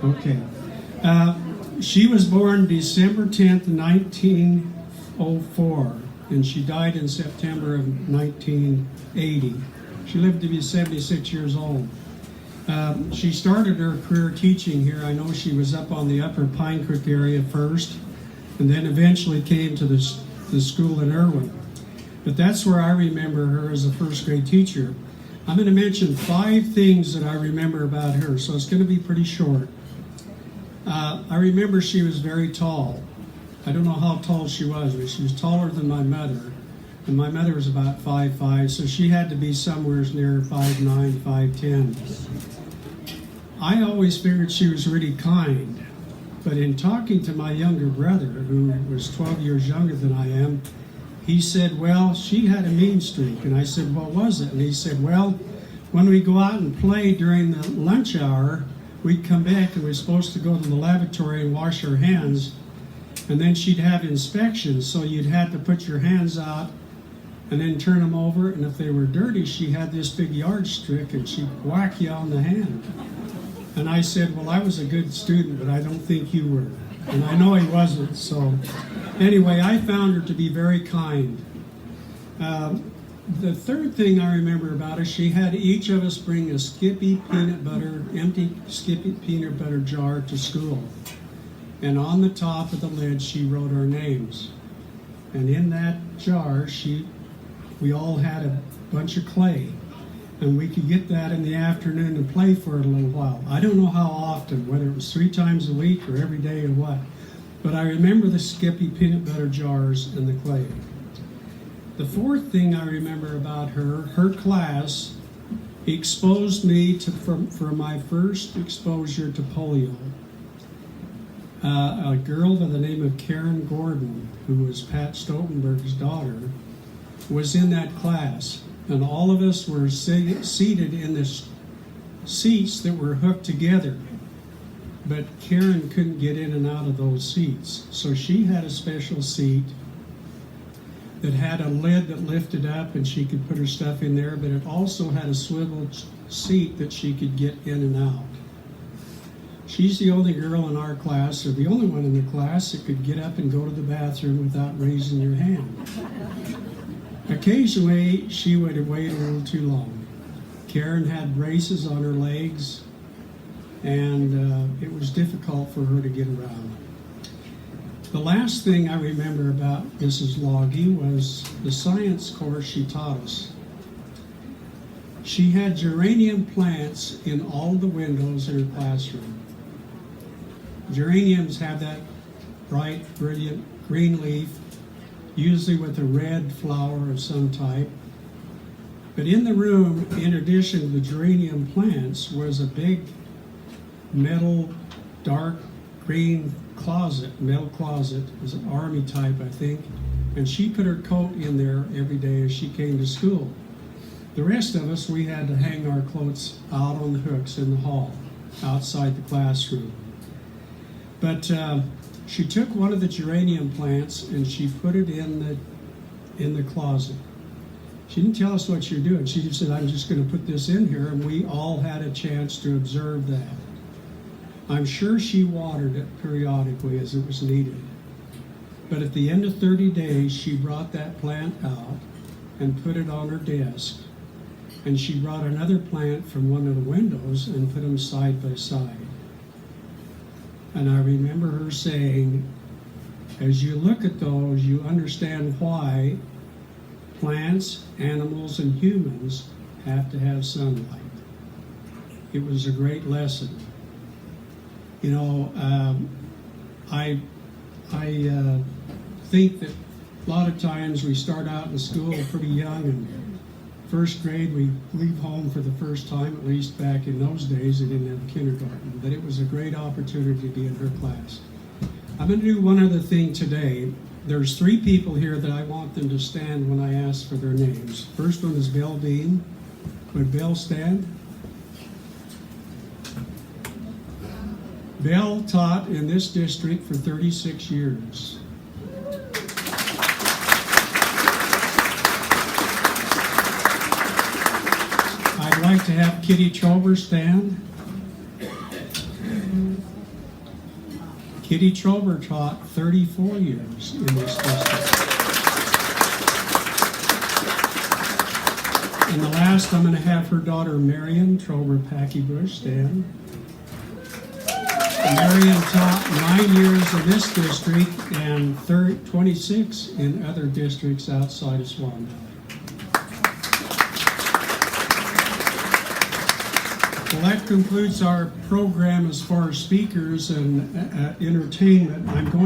Okay. She was born December 10th, 1904, and she died in September of 1980. She lived to be 76 years old. She started her career teaching here. I know she was up on the Upper Pine Creek area first, and then eventually came to the school in Irwin. But that's where I remember her as a first grade teacher. I'm going to mention 5 things that I remember about her, so it's going to be pretty short. I remember she was very tall. I don't know how tall she was, but she was taller than my mother. And my mother was about 5'5", so she had to be somewhere near 5'9", 5'10". I always figured she was really kind. But in talking to my younger brother, who was 12 years younger than I am, he said, well, she had a mean streak. And I said, what was it? And he said, well, when we go out and play during the lunch hour, we'd come back and we're supposed to go to the lavatory and wash our hands. And then she'd have inspections, so you'd have to put your hands out and then turn them over. And if they were dirty, she had this big yardstick and she'd whack you on the hand. And I said, well, I was a good student, but I don't think you were. And I know he wasn't. So anyway, I found her to be very kind. The third thing I remember about her, she had each of us bring a empty Skippy peanut butter jar to school. And on the top of the lid, she wrote our names. And in that jar, we all had a bunch of clay. And we could get that in the afternoon and play for it a little while. I don't know how often, whether it was 3 times a week or every day or what. But I remember the Skippy peanut butter jars and the clay. The fourth thing I remember about her class exposed me for my first exposure to polio. A girl by the name of Karen Gordon, who was Pat Stoltenberg's daughter, was in that class. And all of us were seated in the seats that were hooked together. But Karen couldn't get in and out of those seats. So she had a special seat that had a lid that lifted up and she could put her stuff in there, but it also had a swivel seat that she could get in and out. She's the only girl in our class, or the only one in the class, that could get up and go to the bathroom without raising your hand. Occasionally, she would wait a little too long. Karen had braces on her legs, and it was difficult for her to get around. The last thing I remember about Mrs. Lage was the science course she taught us. She had geranium plants in all the windows in her classroom. Geraniums have that bright, brilliant green leaf, usually with a red flower of some type. But in the room, in addition to the geranium plants, was a big metal, dark green metal closet. It was an army type, I think. And she put her coat in there every day as she came to school. The rest of us, we had to hang our clothes out on the hooks in the hall, outside the classroom. But she took one of the geranium plants and she put it in the closet. She didn't tell us what she was doing. She just said, I'm just going to put this in here, and we all had a chance to observe that. I'm sure she watered it periodically as it was needed. But at the end of 30 days, she brought that plant out and put it on her desk. And she brought another plant from one of the windows and put them side by side. And I remember her saying, as you look at those, you understand why plants, animals, and humans have to have sunlight. It was a great lesson. You know, I think that a lot of times we start out in school pretty young, and first grade we leave home for the first time, at least back in those days. They didn't have kindergarten, but it was a great opportunity to be in her class. I'm going to do one other thing today. There's 3 people here that I want them to stand when I ask for their names. First one is Bill Dean. Would Bill stand? Bill taught in this district for 36 years. I'd like to have Kitty Trober stand. Kitty Trober taught 34 years in this district. And the last, I'm going to have her daughter Marion Trober Packybush stand. Marion taught 9 years in this district and 26 in other districts outside of Swan Valley. Well, that concludes our program as far as speakers and entertainment. I'm going